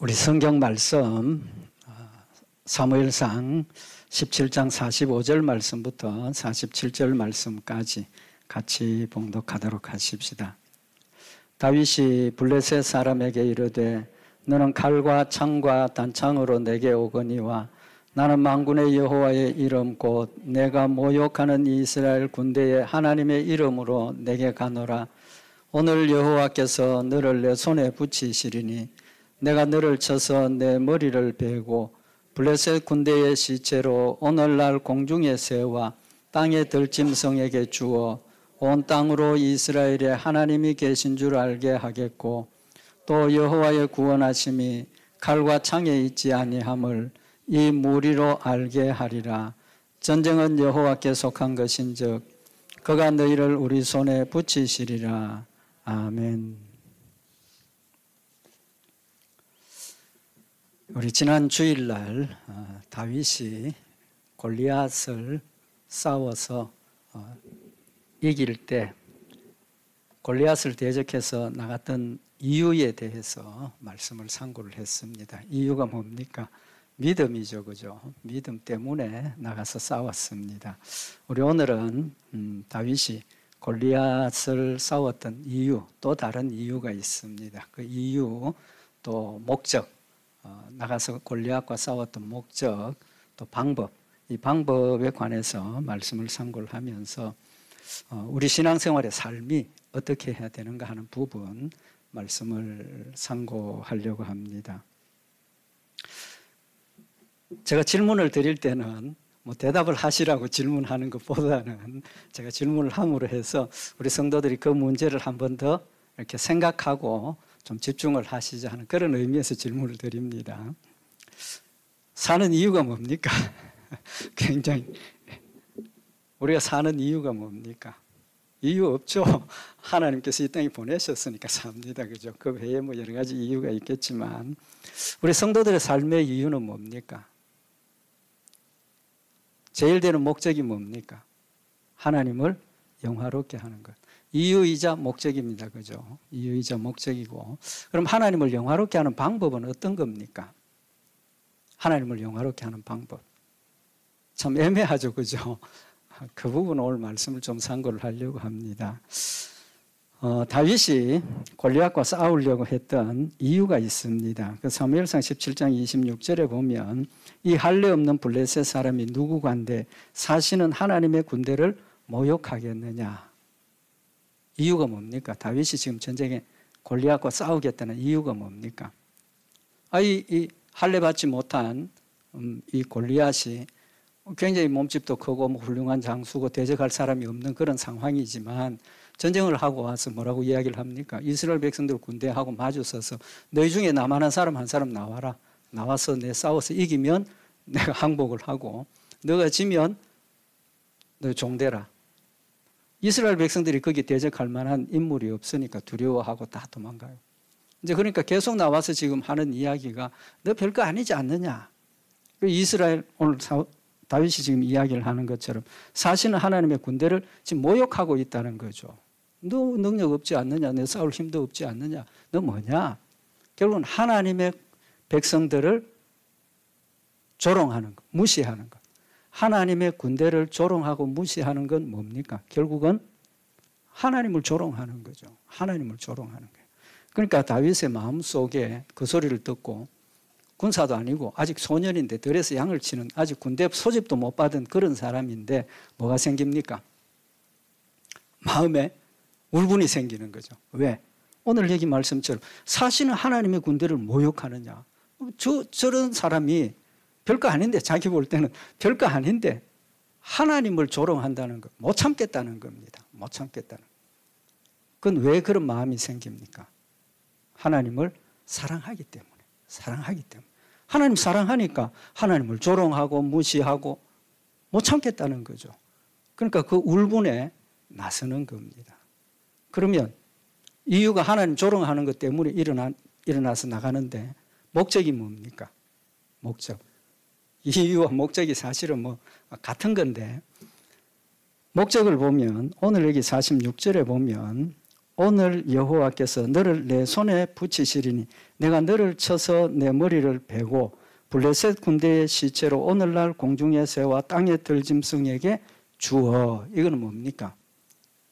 우리 성경 말씀 사무엘상 17장 45절 말씀부터 47절 말씀까지 같이 봉독하도록 하십시다. 다윗이 블레셋 사람에게 이르되 너는 칼과 창과 단창으로 내게 오거니와 나는 만군의 여호와의 이름 곧 내가 모욕하는 이스라엘 군대의 하나님의 이름으로 내게 가노라. 오늘 여호와께서 너를 내 손에 붙이시리니 내가 너를 쳐서 내 머리를 베고 블레셋 군대의 시체로 오늘날 공중의 새와 땅의 들짐승에게 주어 온 땅으로 이스라엘의 하나님이 계신 줄 알게 하겠고 또 여호와의 구원하심이 칼과 창에 있지 아니함을 이 무리로 알게 하리라. 전쟁은 여호와께 속한 것인즉 그가 너희를 우리 손에 붙이시리라. 아멘. 우리 지난 주일날 다윗이 골리앗을 싸워서 이길 때 골리앗을 대적해서 나갔던 이유에 대해서 말씀을 상고를 했습니다. 이유가 뭡니까? 믿음이죠, 그죠? 믿음 때문에 나가서 싸웠습니다. 우리 오늘은 다윗이 골리앗을 싸웠던 이유, 또 다른 이유가 있습니다. 그 이유, 또 목적, 나가서 골리앗과 싸웠던 목적, 또 방법, 이 방법에 관해서 말씀을 상고를 하면서 우리 신앙생활의 삶이 어떻게 해야 되는가 하는 부분 말씀을 상고하려고 합니다. 제가 질문을 드릴 때는 뭐 대답을 하시라고 질문하는 것보다는 제가 질문을 함으로 해서 우리 성도들이 그 문제를 한 번 더 이렇게 생각하고 좀 집중을 하시자 하는 그런 의미에서 질문을 드립니다. 사는 이유가 뭡니까? 굉장히 우리가 사는 이유가 뭡니까? 이유 없죠. 하나님께서 이 땅에 보내셨으니까 삽니다. 그죠? 그 외에 뭐 여러 가지 이유가 있겠지만 우리 성도들의 삶의 이유는 뭡니까? 제일 되는 목적이 뭡니까? 하나님을 영화롭게 하는 것. 이유이자 목적입니다. 그죠? 이유이자 목적이고. 그럼 하나님을 영화롭게 하는 방법은 어떤 겁니까? 하나님을 영화롭게 하는 방법. 참 애매하죠. 그죠? 그 부분 오늘 말씀을 좀 상고를 하려고 합니다. 다윗이 골리앗과 싸우려고 했던 이유가 있습니다. 그 사무엘상 17장 26절에 보면 이 할례 없는 블레셋 사람이 누구간데 사시는 하나님의 군대를 모욕하겠느냐. 이유가 뭡니까? 다윗이 지금 전쟁에 골리앗과 싸우겠다는 이유가 뭡니까? 이 할례 받지 못한 이 골리앗이 굉장히 몸집도 크고 훌륭한 장수고 대적할 사람이 없는 그런 상황이지만 전쟁을 하고 와서 뭐라고 이야기를 합니까? 이스라엘 백성들 군대하고 마주서서 너희 중에 나만한 사람 한 사람 나와라. 나와서 내 싸워서 이기면 내가 항복을 하고 너가 지면 너 종되라. 이스라엘 백성들이 거기 대적할 만한 인물이 없으니까 두려워하고 다 도망가요. 이제 그러니까 계속 나와서 지금 하는 이야기가 너 별거 아니지 않느냐. 이스라엘 오늘 다윗이 지금 이야기를 하는 것처럼 사실은 하나님의 군대를 지금 모욕하고 있다는 거죠. 너 능력 없지 않느냐? 너 싸울 힘도 없지 않느냐? 너 뭐냐? 결국은 하나님의 백성들을 조롱하는 것, 무시하는 것. 하나님의 군대를 조롱하고 무시하는 건 뭡니까? 결국은 하나님을 조롱하는 거죠. 하나님을 조롱하는 거예요. 그러니까 다윗의 마음속에 그 소리를 듣고 군사도 아니고 아직 소년인데 들에서 양을 치는 아직 군대 소집도 못 받은 그런 사람인데 뭐가 생깁니까? 마음에 울분이 생기는 거죠. 왜? 오늘 여기 말씀처럼 사실은 하나님의 군대를 모욕하느냐. 저런 사람이 별거 아닌데 자기 볼 때는 별거 아닌데 하나님을 조롱한다는 것. 못 참겠다는 겁니다. 못 참겠다는 것. 그건 왜 그런 마음이 생깁니까? 하나님을 사랑하기 때문에. 사랑하기 때문에. 하나님 사랑하니까 하나님을 조롱하고 무시하고 못 참겠다는 거죠. 그러니까 그 울분에 나서는 겁니다. 그러면 이유가 하나님 조롱하는 것 때문에 일어나서 나가는데 목적이 뭡니까? 목적. 이유와 목적이 사실은 뭐 같은 건데 목적을 보면 오늘 여기 46절에 보면 오늘 여호와께서 너를 내 손에 붙이시리니 내가 너를 쳐서 내 머리를 베고 블레셋 군대의 시체로 오늘날 공중의 새와 땅의 들짐승에게 주어. 이거는 뭡니까?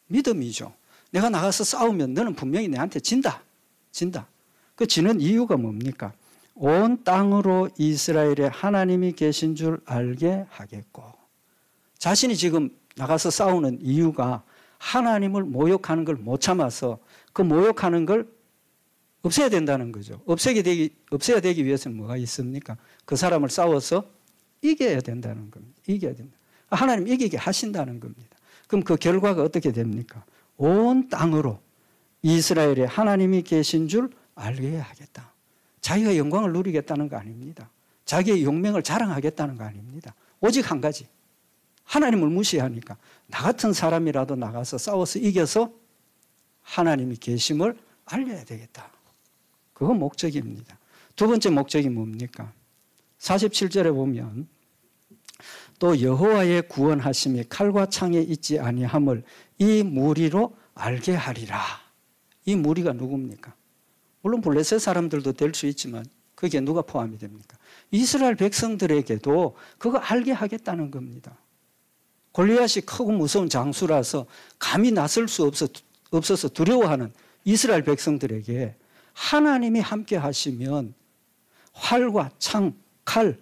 믿음이죠. 내가 나가서 싸우면 너는 분명히 내한테 진다. 그 지는 이유가 뭡니까? 온 땅으로 이스라엘의 하나님이 계신 줄 알게 하겠고. 자신이 지금 나가서 싸우는 이유가 하나님을 모욕하는 걸 못 참아서 그 모욕하는 걸 없애야 된다는 거죠. 없애야 되기 위해서는 뭐가 있습니까? 그 사람을 싸워서 이겨야 된다는 겁니다. 이겨야 된다. 하나님 이기게 하신다는 겁니다. 그럼 그 결과가 어떻게 됩니까? 온 땅으로 이스라엘에 하나님이 계신 줄 알게 하겠다. 자기가 영광을 누리겠다는 거 아닙니다. 자기의 용맹을 자랑하겠다는 거 아닙니다. 오직 한 가지. 하나님을 무시하니까 나 같은 사람이라도 나가서 싸워서 이겨서 하나님이 계심을 알려야 되겠다. 그건 목적입니다. 두 번째 목적이 뭡니까? 47절에 보면 또 여호와의 구원하심이 칼과 창에 있지 아니함을 이 무리로 알게 하리라. 이 무리가 누굽니까? 물론 블레셋 사람들도 될 수 있지만 거기에 누가 포함이 됩니까? 이스라엘 백성들에게도 그거 알게 하겠다는 겁니다. 골리앗이 크고 무서운 장수라서 감히 나설 수 없어서 두려워하는 이스라엘 백성들에게 하나님이 함께 하시면 활과 창, 칼,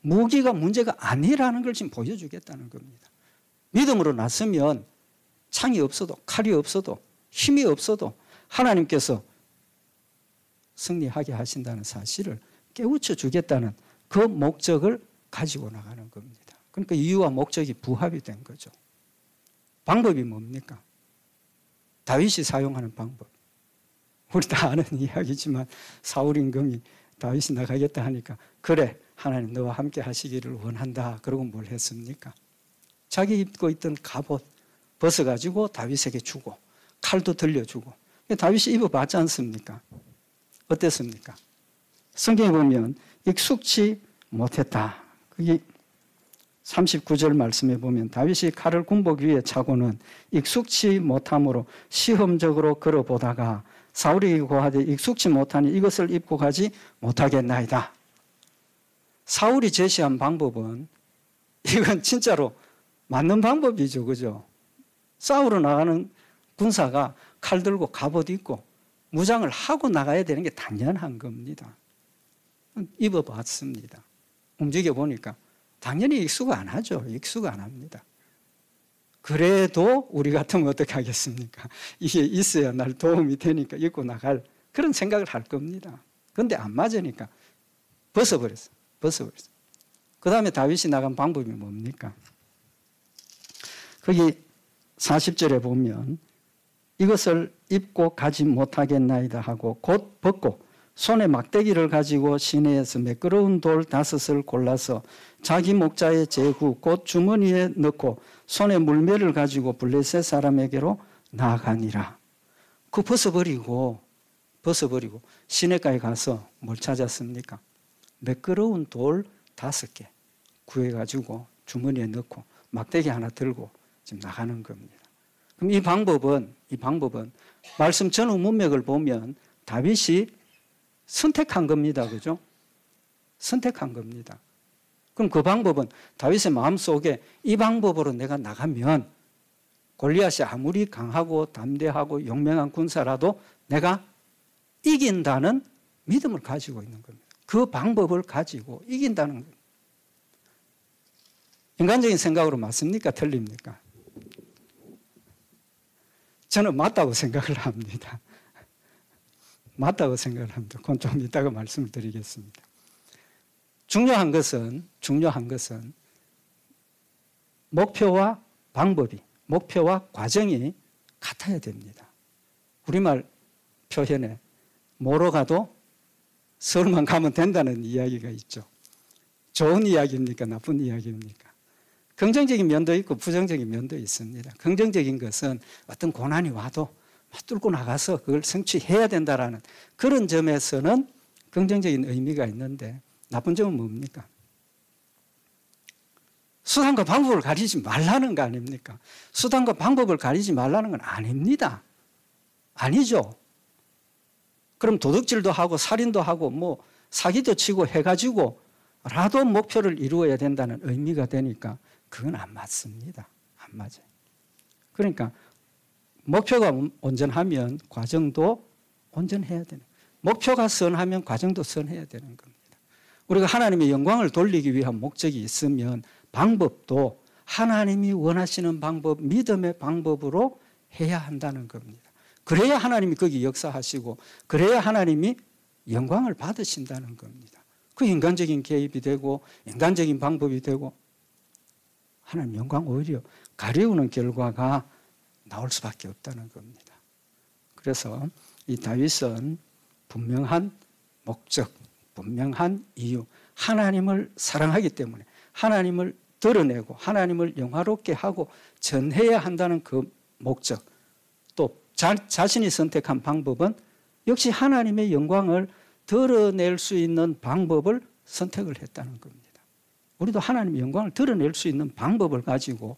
무기가 문제가 아니라는 걸 지금 보여주겠다는 겁니다. 믿음으로 나서면 창이 없어도 칼이 없어도 힘이 없어도 하나님께서 승리하게 하신다는 사실을 깨우쳐 주겠다는 그 목적을 가지고 나가는 겁니다. 그러니까 이유와 목적이 부합이 된 거죠. 방법이 뭡니까? 다윗이 사용하는 방법. 우리 다 아는 이야기지만 사울 임금이 다윗이 나가겠다 하니까 그래 하나님 너와 함께 하시기를 원한다. 그러고 뭘 했습니까? 자기 입고 있던 갑옷 벗어가지고 다윗에게 주고 칼도 들려주고 다윗이 입어봤지 않습니까? 어땠습니까? 성경에 보면 익숙치 못했다. 그게 39절 말씀에 보면 다윗이 칼을 군복 위에 차고는 익숙치 못함으로 시험적으로 걸어보다가 사울에게 고하되 익숙치 못하니 이것을 입고 가지 못하겠나이다. 사울이 제시한 방법은 이건 진짜로 맞는 방법이죠. 그죠? 싸우러 나가는 군사가 칼 들고 갑옷 입고 무장을 하고 나가야 되는 게 당연한 겁니다. 입어봤습니다. 움직여 보니까 당연히 익숙 안 하죠. 익숙 안 합니다. 그래도 우리 같으면 어떻게 하겠습니까? 이게 있어야 날 도움이 되니까 입고 나갈 그런 생각을 할 겁니다. 그런데 안 맞으니까 벗어버렸어. 그 다음에 다윗이 나간 방법이 뭡니까? 거기 40절에 보면 이것을 입고 가지 못하겠나이다 하고 곧 벗고 손에 막대기를 가지고 시내에서 매끄러운 돌 5을 골라서 자기 목자의 제구 곧 주머니에 넣고 손에 물매를 가지고 블레셋 사람에게로 나아가니라. 그 벗어버리고 시내가에 가서 뭘 찾았습니까? 매끄러운 돌 5개 구해가지고 주머니에 넣고 막대기 하나 들고 지금 나가는 겁니다. 그럼 이 방법은 말씀 전후 문맥을 보면 다윗이 선택한 겁니다. 그죠? 선택한 겁니다. 그럼 그 방법은 다윗의 마음속에 이 방법으로 내가 나가면 골리앗이 아무리 강하고 담대하고 용맹한 군사라도 내가 이긴다는 믿음을 가지고 있는 겁니다. 그 방법을 가지고 이긴다는 겁니다. 인간적인 생각으로 맞습니까? 틀립니까? 저는 맞다고 생각을 합니다. 맞다고 생각을 합니다. 그건 좀 이따가 말씀을 드리겠습니다. 중요한 것은 목표와 방법이, 목표와 과정이 같아야 됩니다. 우리말 표현에 뭐로 가도 서울만 가면 된다는 이야기가 있죠. 좋은 이야기입니까? 나쁜 이야기입니까? 긍정적인 면도 있고 부정적인 면도 있습니다. 긍정적인 것은 어떤 고난이 와도 뚫고 나가서 그걸 성취해야 된다라는 그런 점에서는 긍정적인 의미가 있는데 나쁜 점은 뭡니까? 수단과 방법을 가리지 말라는 거 아닙니까? 수단과 방법을 가리지 말라는 건 아닙니다. 아니죠. 그럼 도둑질도 하고 살인도 하고 뭐 사기도 치고 해가지고 라도 목표를 이루어야 된다는 의미가 되니까 그건 안 맞습니다. 안 맞아요. 그러니까 목표가 온전하면 과정도 온전해야 되는, 목표가 선하면 과정도 선해야 되는 겁니다. 우리가 하나님의 영광을 돌리기 위한 목적이 있으면 방법도 하나님이 원하시는 방법, 믿음의 방법으로 해야 한다는 겁니다. 그래야 하나님이 거기 역사하시고 그래야 하나님이 영광을 받으신다는 겁니다. 그 인간적인 개입이 되고 인간적인 방법이 되고 하나님 영광 오히려 가려우는 결과가 나올 수밖에 없다는 겁니다. 그래서 이 다윗은 분명한 목적, 분명한 이유, 하나님을 사랑하기 때문에 하나님을 드러내고 하나님을 영화롭게 하고 전해야 한다는 그 목적, 또 자신이 선택한 방법은 역시 하나님의 영광을 드러낼 수 있는 방법을 선택을 했다는 겁니다. 우리도 하나님의 영광을 드러낼 수 있는 방법을 가지고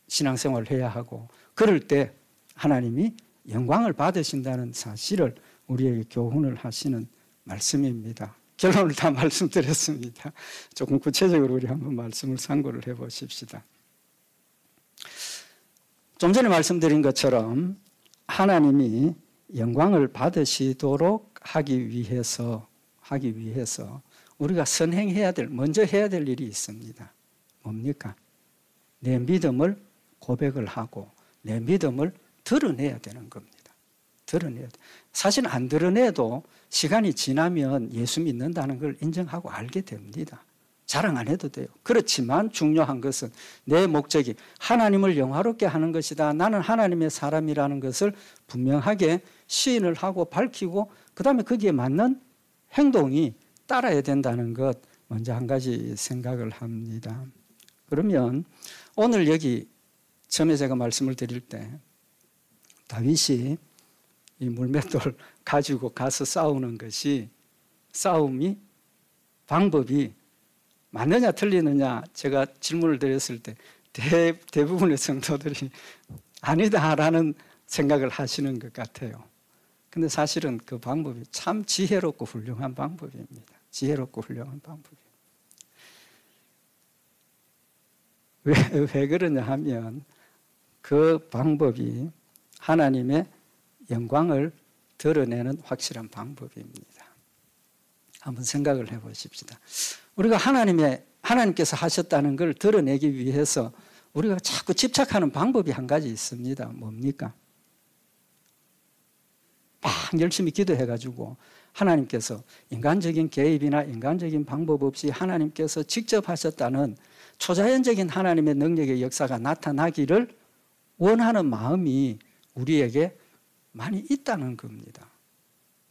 신앙생활을 해야 하고 그럴 때 하나님이 영광을 받으신다는 사실을 우리에게 교훈을 하시는 말씀입니다. 결론을 다 말씀드렸습니다. 조금 구체적으로 우리 한번 말씀을 상고를 해보십시다. 좀 전에 말씀드린 것처럼 하나님이 영광을 받으시도록 하기 위해서 우리가 선행해야 될, 먼저 해야 될 일이 있습니다. 뭡니까? 내 믿음을 고백을 하고 내 믿음을 드러내야 되는 겁니다. 드러내야 돼. 사실 안 드러내도 시간이 지나면 예수 믿는다는 걸 인정하고 알게 됩니다. 자랑 안 해도 돼요. 그렇지만 중요한 것은 내 목적이 하나님을 영화롭게 하는 것이다. 나는 하나님의 사람이라는 것을 분명하게 시인을 하고 밝히고 그 다음에 거기에 맞는 행동이 따라야 된다는 것 먼저 한 가지 생각을 합니다. 그러면 오늘 여기 처음에 제가 말씀을 드릴 때 다윗이 이 물맷돌 가지고 가서 싸우는 것이 싸움이 방법이 맞느냐 틀리느냐 제가 질문을 드렸을 때 대부분의 성도들이 아니다라는 생각을 하시는 것 같아요. 근데 사실은 그 방법이 참 지혜롭고 훌륭한 방법입니다. 지혜롭고 훌륭한 방법이에요. 왜 그러냐 하면 그 방법이 하나님의 영광을 드러내는 확실한 방법입니다. 한번 생각을 해보십시다. 우리가 하나님께서 하셨다는 걸 드러내기 위해서 우리가 자꾸 집착하는 방법이 한 가지 있습니다. 뭡니까? 막 열심히 기도해가지고 하나님께서 인간적인 개입이나 인간적인 방법 없이 하나님께서 직접 하셨다는 초자연적인 하나님의 능력의 역사가 나타나기를 원하는 마음이 우리에게 많이 있다는 겁니다.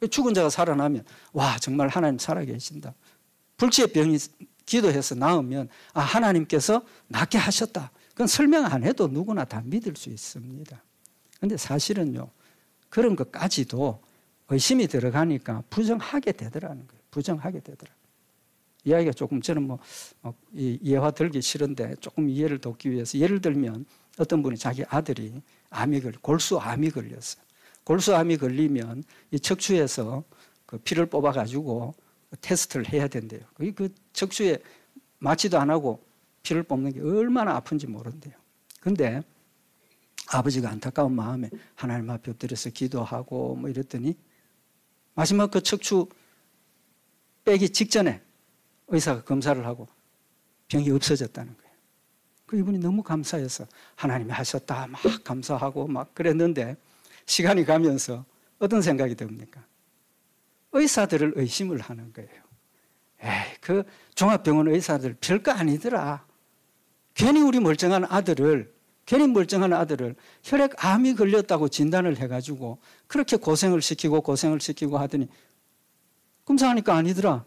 죽은 자가 살아나면 와 정말 하나님 살아계신다. 불치의 병이 기도해서 나으면 아 하나님께서 낫게 하셨다. 그건 설명 안 해도 누구나 다 믿을 수 있습니다. 그런데 사실은요. 그런 것까지도 의심이 들어가니까 부정하게 되더라는 거예요. 부정하게 되더라. 이야기가 조금 저는 예화 들기 싫은데 조금 이해를 돕기 위해서 예를 들면 어떤 분이 자기 아들이 골수암이 걸렸어요. 골수암이 걸리면 이 척추에서 그 피를 뽑아가지고 테스트를 해야 된대요. 그 척추에 마취도 안 하고 피를 뽑는 게 얼마나 아픈지 모른대요. 근데 아버지가 안타까운 마음에 하나님 앞에 엎드려서 기도하고 뭐 이랬더니 마지막 그 척추 빼기 직전에 의사가 검사를 하고 병이 없어졌다는 거예요. 그 이분이 너무 감사해서 하나님이 하셨다 막 감사하고 막 그랬는데 시간이 가면서 어떤 생각이 듭니까? 의사들을 의심을 하는 거예요. 에이, 그 종합병원 의사들 별거 아니더라. 괜히 멀쩡한 아들을 혈액암이 걸렸다고 진단을 해가지고 그렇게 고생을 시키고 하더니 검사하니까 아니더라.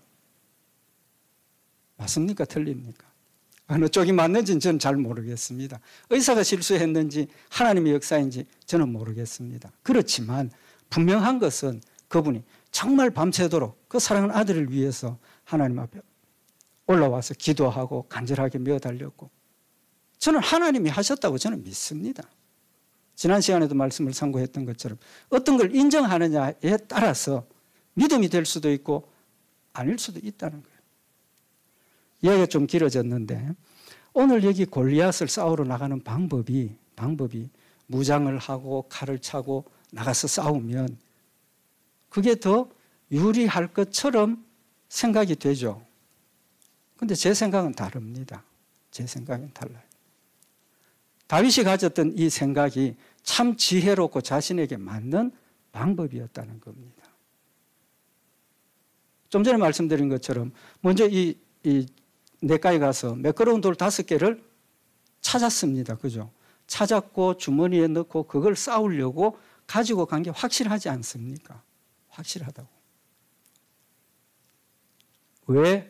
맞습니까? 틀립니까? 어느 쪽이 맞는지는 저는 잘 모르겠습니다. 의사가 실수했는지 하나님의 역사인지 저는 모르겠습니다. 그렇지만 분명한 것은 그분이 정말 밤새도록 그 사랑하는 아들을 위해서 하나님 앞에 올라와서 기도하고 간절하게 메어 달렸고 저는 하나님이 하셨다고 저는 믿습니다. 지난 시간에도 말씀을 상고했던 것처럼 어떤 걸 인정하느냐에 따라서 믿음이 될 수도 있고 아닐 수도 있다는 거예요. 이야기가 좀 길어졌는데 오늘 여기 골리앗을 싸우러 나가는 방법이 무장을 하고 칼을 차고 나가서 싸우면 그게 더 유리할 것처럼 생각이 되죠. 그런데 제 생각은 다릅니다. 제 생각은 달라요. 다윗이 가졌던 이 생각이 참 지혜롭고 자신에게 맞는 방법이었다는 겁니다. 좀 전에 말씀드린 것처럼 먼저 이 냇가에 가서 매끄러운 돌 5개를 찾았습니다. 그죠? 찾았고 주머니에 넣고 그걸 싸우려고 가지고 간 게 확실하지 않습니까? 확실하다고. 왜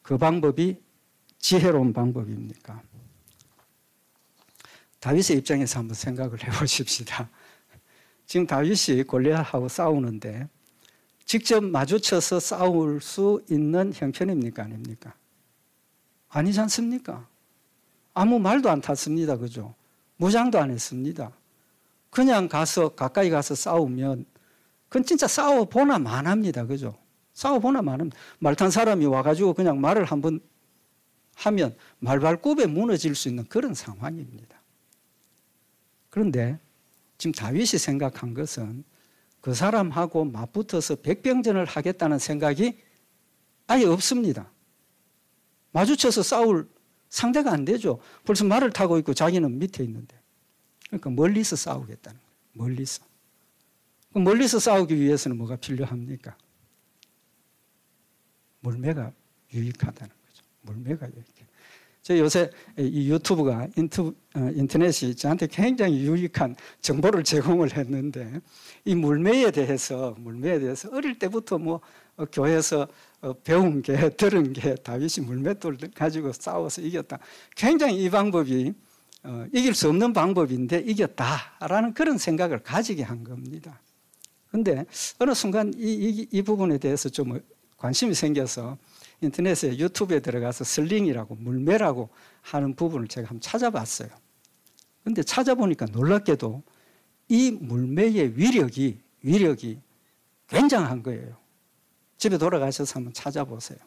그 방법이 지혜로운 방법입니까? 다윗의 입장에서 한번 생각을 해보십시다. 지금 다윗이 골리앗하고 싸우는데 직접 마주쳐서 싸울 수 있는 형편입니까? 아닙니까? 아니지 않습니까? 아무 말도 안 탔습니다. 그죠? 무장도 안 했습니다. 그냥 가까이 가서 싸우면 그건 진짜 싸워보나 만합니다. 그죠? 싸워보나 만합니다. 말 탄 사람이 와가지고 그냥 말을 한번 하면 말발굽에 무너질 수 있는 그런 상황입니다. 그런데 지금 다윗이 생각한 것은 그 사람하고 맞붙어서 백병전을 하겠다는 생각이 아예 없습니다. 마주쳐서 싸울 상대가 안 되죠. 벌써 말을 타고 있고 자기는 밑에 있는데. 그러니까 멀리서 싸우겠다는 거예요. 멀리서 싸우기 위해서는 뭐가 필요합니까? 물매가 유익하다는 거죠. 물매가 유익해. 저 요새 이 유튜브가 인터넷이 저한테 굉장히 유익한 정보를 제공을 했는데 이 물매에 대해서 어릴 때부터 뭐 교회에서 배운 게 들은 게 다윗이 물맷돌 가지고 싸워서 이겼다. 굉장히 이 방법이 이길 수 없는 방법인데 이겼다라는 그런 생각을 가지게 한 겁니다. 그런데 어느 순간 이 부분에 대해서 좀 관심이 생겨서 인터넷에 유튜브에 들어가서 슬링이라고 물매라고 하는 부분을 제가 한번 찾아봤어요. 그런데 찾아보니까 놀랍게도 이 물매의 위력이 굉장한 거예요. 집에 돌아가셔서 한번 찾아보세요.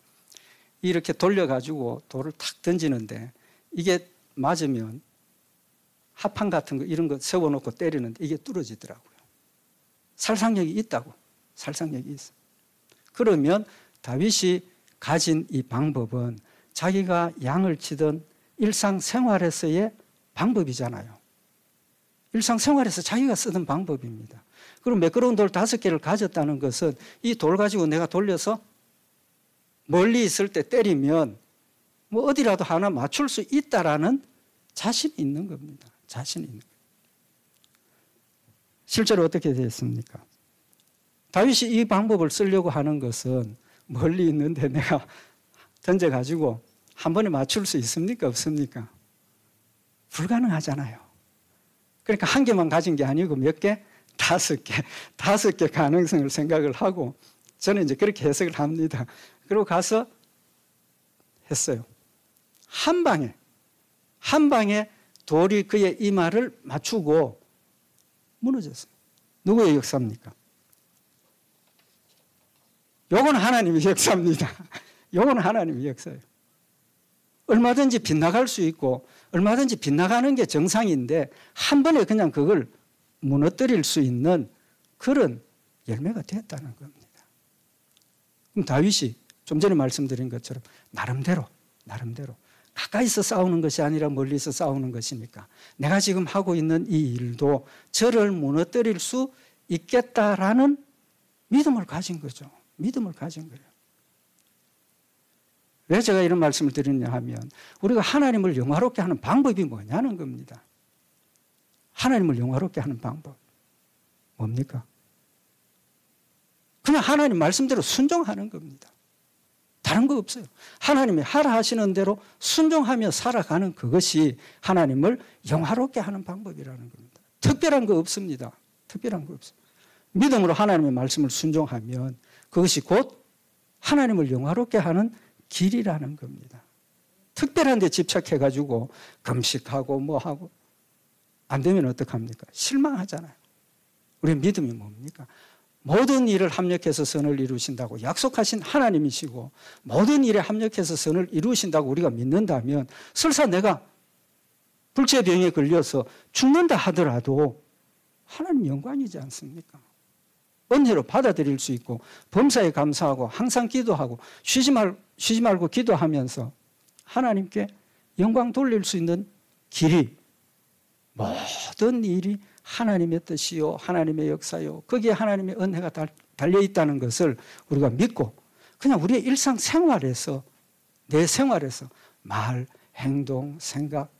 이렇게 돌려가지고 돌을 탁 던지는데 이게 맞으면 합판 같은 거 이런 거 세워놓고 때리는데 이게 뚫어지더라고요. 살상력이 있다고. 살상력이 있어. 그러면 다윗이 가진 이 방법은 자기가 양을 치던 일상생활에서의 방법이잖아요. 일상생활에서 자기가 쓰던 방법입니다. 그럼 매끄러운 돌 5개를 가졌다는 것은 이 돌 가지고 내가 돌려서 멀리 있을 때 때리면 뭐 어디라도 하나 맞출 수 있다라는 자신이 있는 겁니다. 자신이 있는 거예요. 실제로 어떻게 됐습니까? 다윗이 이 방법을 쓰려고 하는 것은 멀리 있는데 내가 던져가지고 한 번에 맞출 수 있습니까? 없습니까? 불가능하잖아요. 그러니까 한 개만 가진 게 아니고 몇 개? 5개. 5개 가능성을 생각을 하고 저는 이제 그렇게 해석을 합니다. 그리고 가서 했어요. 한 방에 돌이 그의 이마를 맞추고 무너졌어요. 누구의 역사입니까? 요건 하나님의 역사입니다. 요건 하나님의 역사예요. 얼마든지 빗나갈 수 있고 얼마든지 빗나가는 게 정상인데 한 번에 그냥 그걸 무너뜨릴 수 있는 그런 열매가 됐다는 겁니다. 그럼 다윗이 좀 전에 말씀드린 것처럼 나름대로 가까이서 싸우는 것이 아니라 멀리서 싸우는 것이니까 내가 지금 하고 있는 이 일도 저를 무너뜨릴 수 있겠다라는 믿음을 가진 거죠. 믿음을 가진 거예요. 왜 제가 이런 말씀을 드리냐 하면 우리가 하나님을 영화롭게 하는 방법이 뭐냐는 겁니다. 하나님을 영화롭게 하는 방법. 뭡니까? 그냥 하나님 말씀대로 순종하는 겁니다. 다른 거 없어요. 하나님이 하라 하시는 대로 순종하며 살아가는 그것이 하나님을 영화롭게 하는 방법이라는 겁니다. 특별한 거 없습니다. 특별한 거 없어요. 믿음으로 하나님의 말씀을 순종하면 그것이 곧 하나님을 영화롭게 하는 길이라는 겁니다. 특별한 데 집착해가지고 금식하고 뭐하고 안 되면 어떡합니까? 실망하잖아요. 우리의 믿음이 뭡니까? 모든 일을 합력해서 선을 이루신다고 약속하신 하나님이시고 모든 일에 합력해서 선을 이루신다고 우리가 믿는다면 설사 내가 불치병에 걸려서 죽는다 하더라도 하나님 영광이지 않습니까? 은혜로 받아들일 수 있고 범사에 감사하고 항상 기도하고 쉬지 말고 기도하면서 하나님께 영광 돌릴 수 있는 길이 모든 일이 하나님의 뜻이요 하나님의 역사요 거기에 하나님의 은혜가 달려있다는 것을 우리가 믿고 그냥 우리의 일상생활에서 내 생활에서 말, 행동, 생각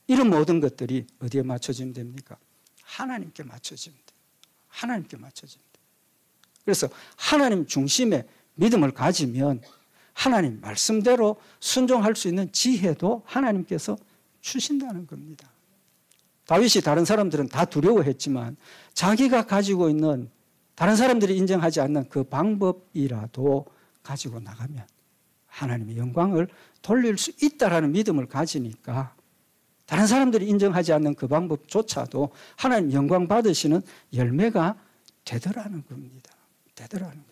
이런 모든 것들이 어디에 맞춰지면 됩니까? 하나님께 맞춰지면 돼요. 하나님께 맞춰지면 돼요. 그래서 하나님 중심의 믿음을 가지면 하나님 말씀대로 순종할 수 있는 지혜도 하나님께서 주신다는 겁니다. 다윗이 다른 사람들은 다 두려워했지만 자기가 가지고 있는 다른 사람들이 인정하지 않는 그 방법이라도 가지고 나가면 하나님의 영광을 돌릴 수 있다라는 믿음을 가지니까 다른 사람들이 인정하지 않는 그 방법조차도 하나님 영광 받으시는 열매가 되더라는 겁니다. 되더라는 거예요.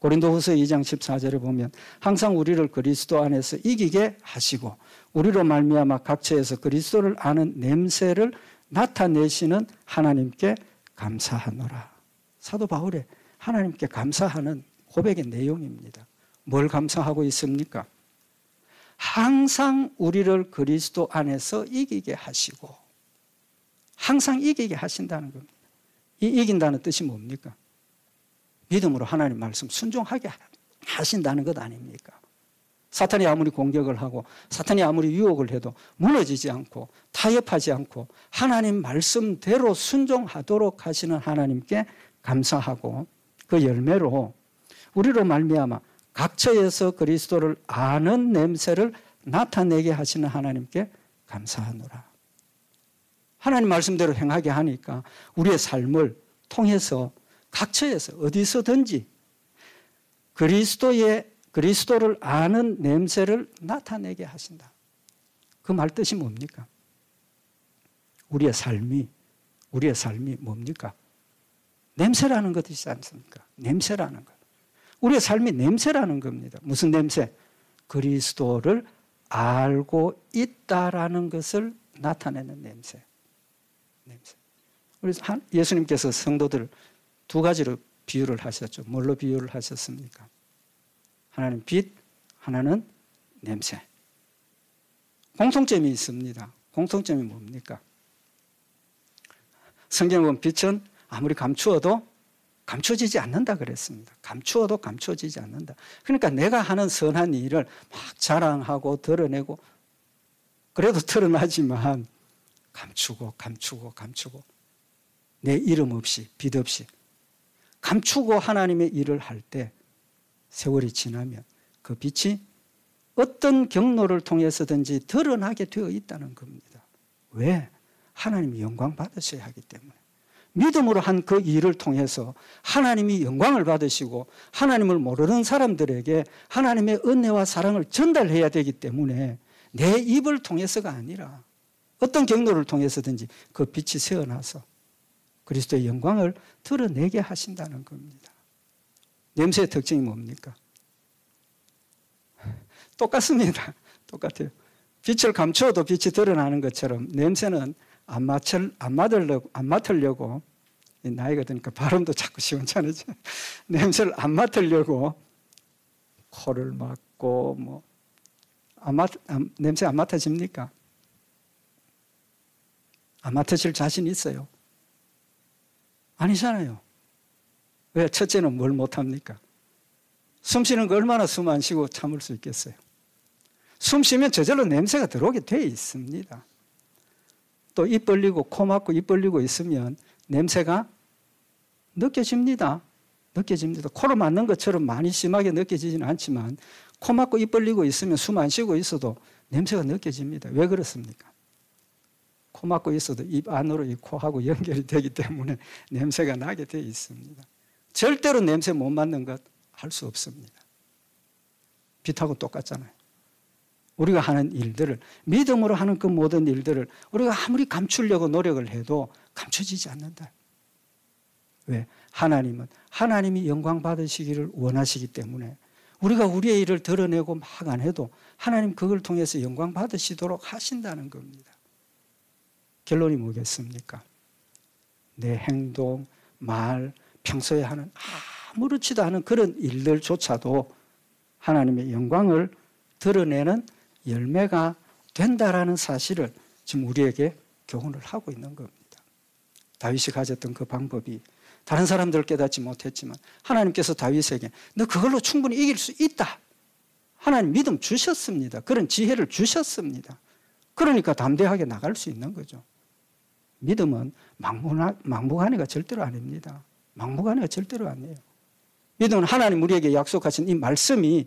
고린도후서 2장 14절에 보면 항상 우리를 그리스도 안에서 이기게 하시고 우리로 말미암아 각처에서 그리스도를 아는 냄새를 나타내시는 하나님께 감사하노라. 사도 바울의 하나님께 감사하는 고백의 내용입니다. 뭘 감사하고 있습니까? 항상 우리를 그리스도 안에서 이기게 하시고 항상 이기게 하신다는 겁니다. 이 이긴다는 뜻이 뭡니까? 믿음으로 하나님 말씀 순종하게 하신다는 것 아닙니까? 사탄이 아무리 공격을 하고 사탄이 아무리 유혹을 해도 무너지지 않고 타협하지 않고 하나님 말씀대로 순종하도록 하시는 하나님께 감사하고 그 열매로 우리로 말미암아 각처에서 그리스도를 아는 냄새를 나타내게 하시는 하나님께 감사하노라. 하나님 말씀대로 행하게 하니까 우리의 삶을 통해서 각처에서 어디서든지 그리스도를 아는 냄새를 나타내게 하신다. 그 말 뜻이 뭡니까? 우리의 삶이 뭡니까? 냄새라는 것이지 않습니까? 냄새라는 것. 우리의 삶이 냄새라는 겁니다. 무슨 냄새? 그리스도를 알고 있다라는 것을 나타내는 냄새. 그래서 예수님께서 성도들 두 가지로 비유를 하셨죠. 뭘로 비유를 하셨습니까? 하나는 빛, 하나는 냄새. 공통점이 있습니다. 공통점이 뭡니까? 성경에 보면 빛은 아무리 감추어도 감춰지지 않는다 그랬습니다. 감추어도 감춰지지 않는다. 그러니까 내가 하는 선한 일을 막 자랑하고 드러내고 그래도 드러나지만 감추고 내 이름 없이 빛 없이 감추고 하나님의 일을 할 때 세월이 지나면 그 빛이 어떤 경로를 통해서든지 드러나게 되어 있다는 겁니다. 왜? 하나님이 영광 받으셔야 하기 때문에. 믿음으로 한 그 일을 통해서 하나님이 영광을 받으시고 하나님을 모르는 사람들에게 하나님의 은혜와 사랑을 전달해야 되기 때문에 내 입을 통해서가 아니라 어떤 경로를 통해서든지 그 빛이 새어나서 그리스도의 영광을 드러내게 하신다는 겁니다. 냄새의 특징이 뭡니까? 똑같습니다. 똑같아요. 빛을 감추어도 빛이 드러나는 것처럼 냄새는 안 맡으려고 나이가 드니까 발음도 자꾸 시원찮아져. 냄새를 안 맡으려고 코를 막고 냄새 안 맡아집니까? 안 맡으실 자신 있어요? 아니잖아요. 왜? 첫째는 뭘 못합니까? 숨 쉬는 거 얼마나 숨 안 쉬고 참을 수 있겠어요? 숨 쉬면 저절로 냄새가 들어오게 돼 있습니다. 또 입 벌리고 코 막고 입 벌리고 있으면 냄새가 느껴집니다. 코로 맞는 것처럼 많이 심하게 느껴지지는 않지만 코 막고 입 벌리고 있으면 숨 안 쉬고 있어도 냄새가 느껴집니다. 왜 그렇습니까? 코 막고 있어도 입 안으로 이 코하고 연결이 되기 때문에 냄새가 나게 돼 있습니다. 절대로 냄새 못 맡는 것 할 수 없습니다. 빛하고 똑같잖아요. 우리가 하는 일들을, 믿음으로 하는 그 모든 일들을 우리가 아무리 감추려고 노력을 해도 감춰지지 않는다. 왜? 하나님은 하나님이 영광 받으시기를 원하시기 때문에 우리가 우리의 일을 드러내고 막 안 해도 하나님 그걸 통해서 영광 받으시도록 하신다는 겁니다. 결론이 뭐겠습니까? 내 행동, 말, 평소에 하는 아무렇지도 않은 그런 일들조차도 하나님의 영광을 드러내는 열매가 된다라는 사실을 지금 우리에게 교훈을 하고 있는 겁니다. 다윗이 가졌던 그 방법이 다른 사람들 깨닫지 못했지만 하나님께서 다윗에게 너 그걸로 충분히 이길 수 있다. 하나님 믿음 주셨습니다. 그런 지혜를 주셨습니다. 그러니까 담대하게 나갈 수 있는 거죠. 믿음은 막무가내가 절대로 아닙니다. 막무가내가 절대로 아니에요. 믿음은 하나님 우리에게 약속하신 이 말씀이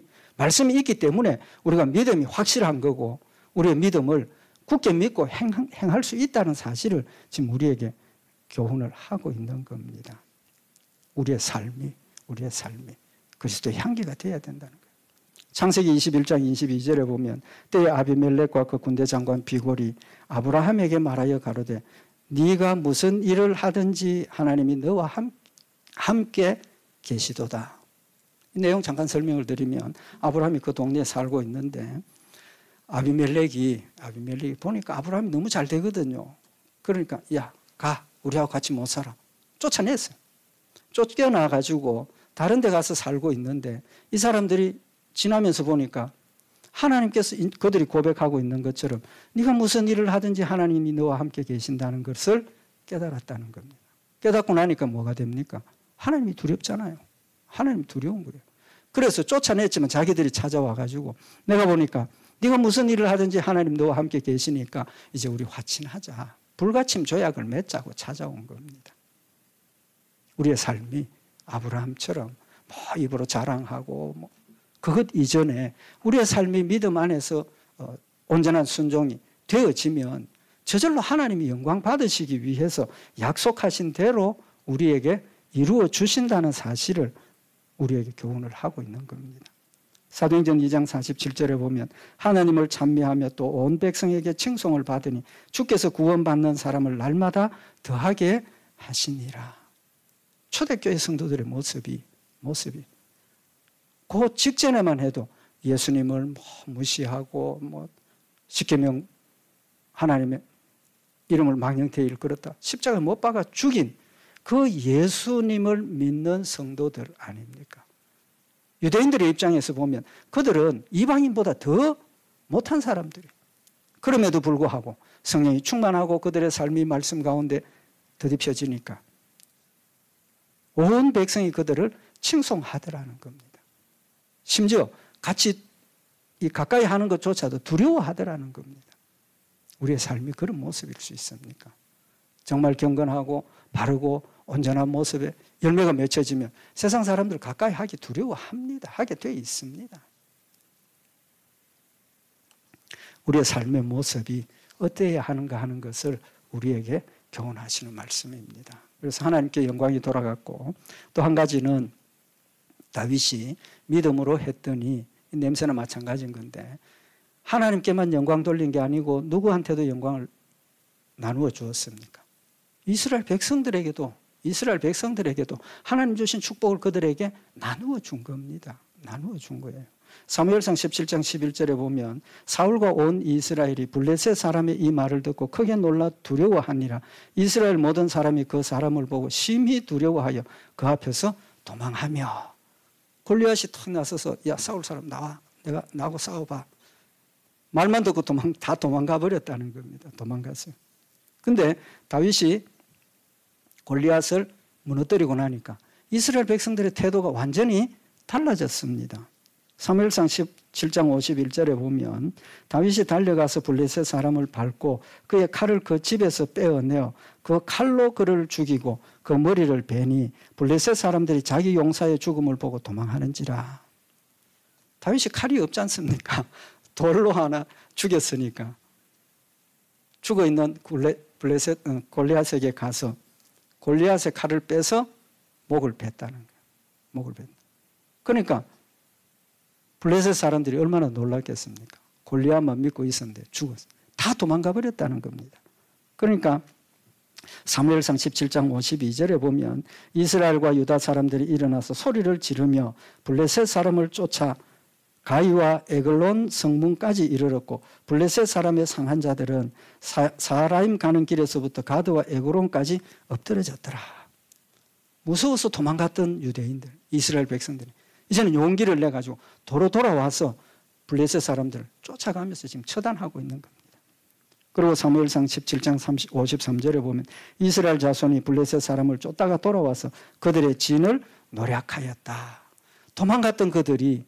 있기 때문에 우리가 믿음이 확실한 거고 우리의 믿음을 굳게 믿고 행할 수 있다는 사실을 지금 우리에게 교훈을 하고 있는 겁니다. 우리의 삶이 그리스도의 향기가 되어야 된다는 거예요. 창세기 21장 22절에 보면 때에 아비멜렉과 그 군대 장관 비골이 아브라함에게 말하여 가로되 네가 무슨 일을 하든지 하나님이 너와 함께 계시도다. 이 내용 잠깐 설명을 드리면 아브라함이 그 동네에 살고 있는데 아비멜렉이 보니까 아브라함이 너무 잘 되거든요. 그러니까 야, 가. 우리하고 같이 못 살아. 쫓아냈어요. 쫓겨나가지고 다른 데 가서 살고 있는데 이 사람들이 지나면서 보니까 하나님께서 그들이 고백하고 있는 것처럼 네가 무슨 일을 하든지 하나님이 너와 함께 계신다는 것을 깨달았다는 겁니다. 깨닫고 나니까 뭐가 됩니까? 하나님이 두렵잖아요. 하나님이 두려운 거예요. 그래서 쫓아냈지만 자기들이 찾아와가지고 내가 보니까 네가 무슨 일을 하든지 하나님 너와 함께 계시니까 이제 우리 화친하자. 불가침 조약을 맺자고 찾아온 겁니다. 우리의 삶이 아브라함처럼 입으로 자랑하고 그것 이전에 우리의 삶이 믿음 안에서 온전한 순종이 되어지면 저절로 하나님이 영광 받으시기 위해서 약속하신 대로 우리에게 이루어 주신다는 사실을 우리에게 교훈을 하고 있는 겁니다. 사도행전 2장 47절에 보면 하나님을 찬미하며 또 온 백성에게 칭송을 받으니 주께서 구원받는 사람을 날마다 더하게 하시니라. 초대교회 성도들의 모습이 그 직전에만 해도 예수님을 무시하고 십계명 하나님의 이름을 망령되이 일컬었다. 십자가에 못 박아 죽인 그 예수님을 믿는 성도들 아닙니까? 유대인들의 입장에서 보면 그들은 이방인보다 더 못한 사람들이에요. 그럼에도 불구하고 성령이 충만하고 그들의 삶이 말씀 가운데 더딥혀지니까 온 백성이 그들을 칭송하더라는 겁니다. 심지어 같이 가까이 하는 것조차도 두려워하더라는 겁니다. 우리의 삶이 그런 모습일 수 있습니까? 정말 경건하고 바르고 온전한 모습에 열매가 맺혀지면 세상 사람들 가까이 하기 두려워합니다. 하게 돼 있습니다. 우리의 삶의 모습이 어때야 하는가 하는 것을 우리에게 교훈하시는 말씀입니다. 그래서 하나님께 영광이 돌아갔고 또 한 가지는 다윗이 믿음으로 했더니 냄새나 마찬가지인 건데 하나님께만 영광 돌린 게 아니고 누구한테도 영광을 나누어 주었습니까? 이스라엘 백성들에게도 하나님 주신 축복을 그들에게 나누어 준 겁니다. 나누어 준 거예요. 사무엘상 17장 11절에 보면 사울과 온 이스라엘이 블레셋 사람의 이 말을 듣고 크게 놀라 두려워하니라. 이스라엘 모든 사람이 그 사람을 보고 심히 두려워하여 그 앞에서 도망하며 골리앗이 탁 나서서 야 사울 사람 나와 내가 나하고 싸워봐. 말만 듣고 다 도망가 버렸다는 겁니다. 도망갔어요. 근데 다윗이 골리앗을 무너뜨리고 나니까 이스라엘 백성들의 태도가 완전히 달라졌습니다. 사무엘상 17장 51절에 보면 다윗이 달려가서 블레셋 사람을 밟고 그의 칼을 그 집에서 빼어내어 그 칼로 그를 죽이고 그 머리를 베니 블레셋 사람들이 자기 용사의 죽음을 보고 도망하는지라. 다윗이 칼이 없지 않습니까? 돌로 하나 죽였으니까 죽어있는 골리앗에게 가서 골리앗의 칼을 빼서 목을 뱉다는 거예요. 목을 뱉다. 그러니까 블레셋 사람들이 얼마나 놀랐겠습니까? 골리앗만 믿고 있었는데 죽었어요. 다 도망가 버렸다는 겁니다. 그러니까 사무엘상 17장 52절에 보면 이스라엘과 유다 사람들이 일어나서 소리를 지르며 블레셋 사람을 쫓아 가이와 에글론 성문까지 이르렀고 블레셋 사람의 상한 자들은 사하라임 가는 길에서부터 가드와 에글론까지 엎드러졌더라. 무서워서 도망갔던 유대인들, 이스라엘 백성들이 이제는 용기를 내가지고 도로 돌아와서 블레셋 사람들을 쫓아가면서 지금 처단하고 있는 겁니다. 그리고 사무엘상 17장 53절에 보면 이스라엘 자손이 블레셋 사람을 쫓다가 돌아와서 그들의 진을 노략하였다. 도망갔던 그들이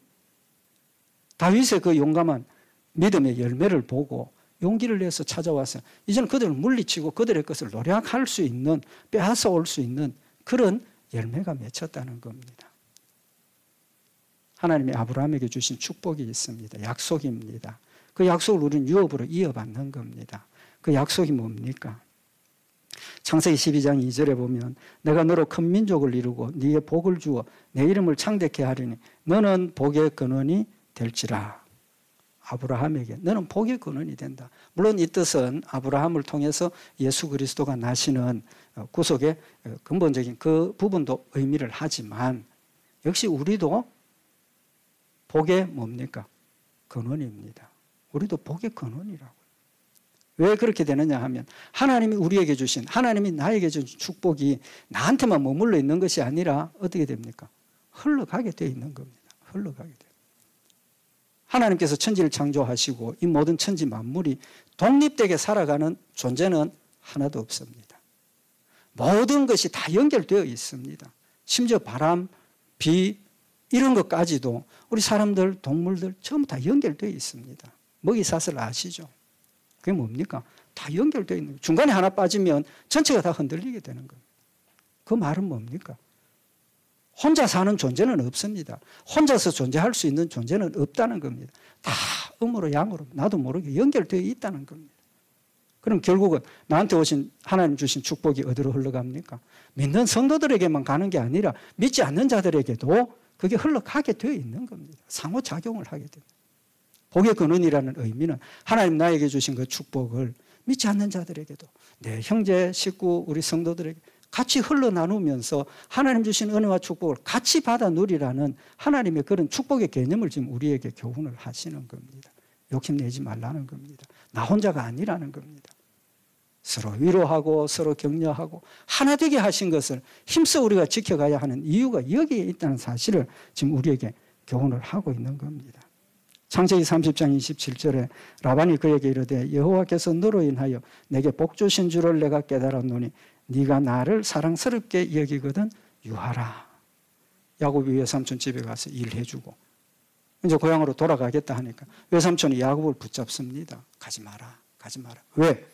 다윗의 그 용감한 믿음의 열매를 보고 용기를 내서 찾아와서 이제는 그들을 물리치고 그들의 것을 노략할 수 있는, 빼앗아 올 수 있는 그런 열매가 맺혔다는 겁니다. 하나님이 아브라함에게 주신 축복이 있습니다. 약속입니다. 그 약속을 우리는 유업으로 이어받는 겁니다. 그 약속이 뭡니까? 창세기 12장 2절에 보면 내가 너로 큰 민족을 이루고 네게 복을 주어 내 이름을 창대케 하리니 너는 복의 근원이 될지라. 아브라함에게 너는 복의 근원이 된다. 물론 이 뜻은 아브라함을 통해서 예수 그리스도가 나시는 구속의 근본적인 그 부분도 의미를 하지만 역시 우리도 복의 뭡니까? 근원입니다. 우리도 복의 근원이라고요. 왜 그렇게 되느냐 하면 하나님이 우리에게 주신, 하나님이 나에게 주신 축복이 나한테만 머물러 있는 것이 아니라 어떻게 됩니까? 흘러가게 되어 있는 겁니다. 흘러가게 돼요. 하나님께서 천지를 창조하시고 이 모든 천지 만물이 독립되게 살아가는 존재는 하나도 없습니다. 모든 것이 다 연결되어 있습니다. 심지어 바람, 비 이런 것까지도 우리 사람들, 동물들 전부 다 연결되어 있습니다. 먹이사슬 아시죠? 그게 뭡니까? 다 연결되어 있는 거예요. 중간에 하나 빠지면 전체가 다 흔들리게 되는 겁니다. 그 말은 뭡니까? 혼자 사는 존재는 없습니다. 혼자서 존재할 수 있는 존재는 없다는 겁니다. 다 음으로 양으로 나도 모르게 연결되어 있다는 겁니다. 그럼 결국은 나한테 오신 하나님 주신 축복이 어디로 흘러갑니까? 믿는 성도들에게만 가는 게 아니라 믿지 않는 자들에게도 그게 흘러가게 되어 있는 겁니다. 상호작용을 하게 됩니다. 복의 근원이라는 의미는 하나님 나에게 주신 그 축복을 믿지 않는 자들에게도 내 형제, 식구, 우리 성도들에게 같이 흘러 나누면서 하나님 주신 은혜와 축복을 같이 받아 누리라는 하나님의 그런 축복의 개념을 지금 우리에게 교훈을 하시는 겁니다. 욕심내지 말라는 겁니다. 나 혼자가 아니라는 겁니다. 서로 위로하고 서로 격려하고 하나 되게 하신 것을 힘써 우리가 지켜가야 하는 이유가 여기에 있다는 사실을 지금 우리에게 교훈을 하고 있는 겁니다. 창세기 30장 27절에 라반이 그에게 이르되 여호와께서 너로 인하여 내게 복 주신 줄을 내가 깨달았노니 네가 나를 사랑스럽게 여기거든 유하라. 야곱이 외삼촌 집에 가서 일해주고 이제 고향으로 돌아가겠다 하니까 외삼촌이 야곱을 붙잡습니다. 가지 마라. 가지 마라. 왜?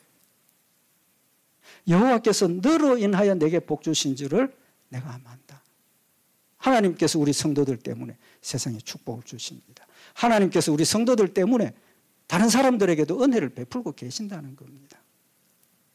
여호와께서 너로 인하여 내게 복 주신 줄을 내가 안다. 하나님께서 우리 성도들 때문에 세상에 축복을 주십니다. 하나님께서 우리 성도들 때문에 다른 사람들에게도 은혜를 베풀고 계신다는 겁니다.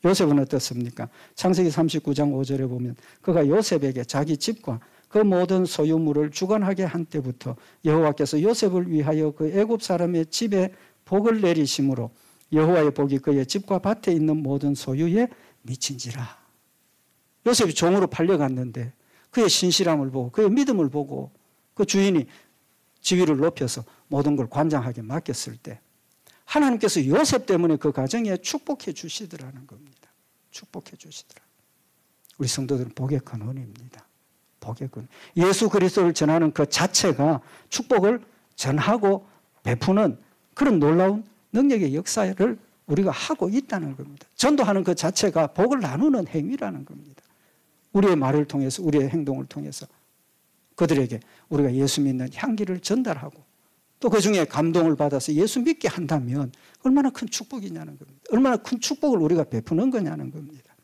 요셉은 어떻습니까? 창세기 39장 5절에 보면 그가 요셉에게 자기 집과 그 모든 소유물을 주관하게 한 때부터 여호와께서 요셉을 위하여 그 애굽 사람의 집에 복을 내리심으로 여호와의 복이 그의 집과 밭에 있는 모든 소유에 미친지라. 요셉이 종으로 팔려갔는데 그의 신실함을 보고 그의 믿음을 보고 그 주인이 지위를 높여서 모든 걸 관장하게 맡겼을 때 하나님께서 요셉 때문에 그 가정에 축복해 주시더라는 겁니다. 축복해 주시더라. 우리 성도들은 복의 근원입니다. 복의 근원. 예수 그리스도를 전하는 그 자체가 축복을 전하고 베푸는 그런 놀라운 능력의 역사를 우리가 하고 있다는 겁니다. 전도하는 그 자체가 복을 나누는 행위라는 겁니다. 우리의 말을 통해서 우리의 행동을 통해서 그들에게 우리가 예수 믿는 향기를 전달하고 또 그중에 감동을 받아서 예수 믿게 한다면 얼마나 큰 축복이냐는 겁니다. 얼마나 큰 축복을 우리가 베푸는 거냐는 겁니다.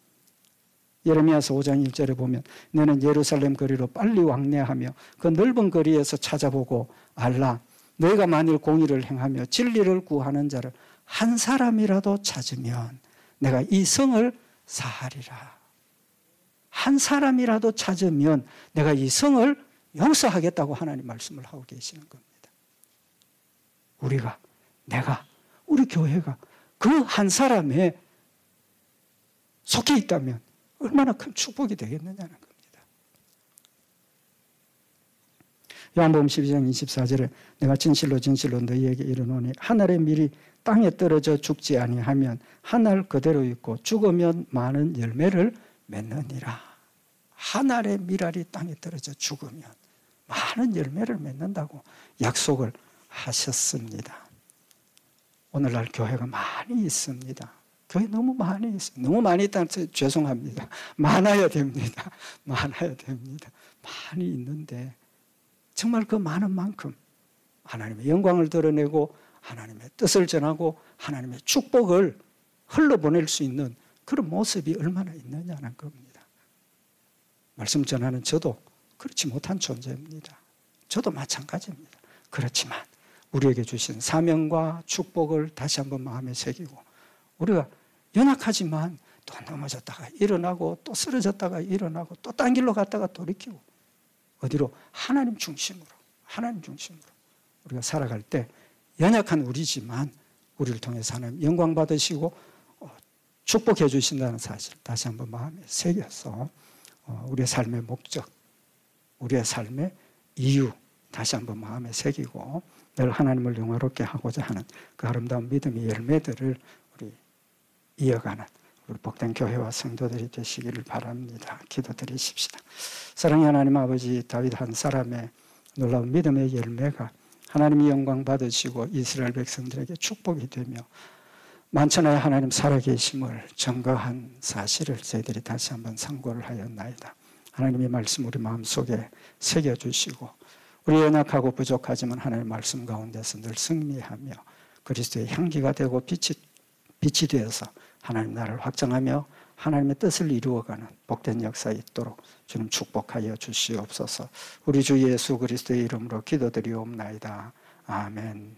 예레미야서 5장 1절에 보면 너는 예루살렘 거리로 빨리 왕래하며 그 넓은 거리에서 찾아보고 알라. 너희가 만일 공의를 행하며 진리를 구하는 자를 한 사람이라도 찾으면 내가 이 성을 사하리라. 한 사람이라도 찾으면 내가 이 성을 용서하겠다고 하나님 말씀을 하고 계시는 겁니다. 우리가, 내가 우리 교회가 그 한 사람에 속해 있다면 얼마나 큰 축복이 되겠느냐는 겁니다. 요한복음 12장 24절에 내가 진실로 진실로 너희에게 이르노니 한 알의 밀이 땅에 떨어져 죽지 아니하면 한 알 그대로 있고 죽으면 많은 열매를 맺느니라. 한 알의 밀알이 땅에 떨어져 죽으면 많은 열매를 맺는다고 약속을 하셨습니다. 오늘날 교회가 많이 있습니다. 교회 너무 많이 있어요. 너무 많이 있다는 죄송합니다. 많아야 됩니다. 많아야 됩니다. 많이 있는데 정말 그 많은 만큼 하나님의 영광을 드러내고 하나님의 뜻을 전하고 하나님의 축복을 흘러보낼 수 있는 그런 모습이 얼마나 있느냐는 겁니다. 말씀 전하는 저도 그렇지 못한 존재입니다. 저도 마찬가지입니다. 그렇지만 우리에게 주신 사명과 축복을 다시 한번 마음에 새기고 우리가 연약하지만 또 넘어졌다가 일어나고 또 쓰러졌다가 일어나고 또 딴 길로 갔다가 돌이키고 어디로? 하나님 중심으로 우리가 살아갈 때 연약한 우리지만 우리를 통해서 하나님 영광 받으시고 축복해 주신다는 사실 다시 한번 마음에 새겨서 우리의 삶의 목적, 우리의 삶의 이유 다시 한번 마음에 새기고 늘 하나님을 영화롭게 하고자 하는 그 아름다운 믿음의 열매들을 우리 이어가는 우리 복된 교회와 성도들이 되시기를 바랍니다. 기도드리십시다. 사랑의 하나님 아버지, 다윗 한 사람의 놀라운 믿음의 열매가 하나님이 영광 받으시고 이스라엘 백성들에게 축복이 되며 만천하에 하나님 살아계심을 증거한 사실을 저희들이 다시 한번 상고를 하였나이다. 하나님의 말씀 우리 마음속에 새겨주시고 우리 연약하고 부족하지만 하나님의 말씀 가운데서 늘 승리하며 그리스도의 향기가 되고 빛이 되어서 하나님 나라를 확장하며 하나님의 뜻을 이루어가는 복된 역사 있도록 주님 축복하여 주시옵소서. 우리 주 예수 그리스도의 이름으로 기도드리옵나이다. 아멘.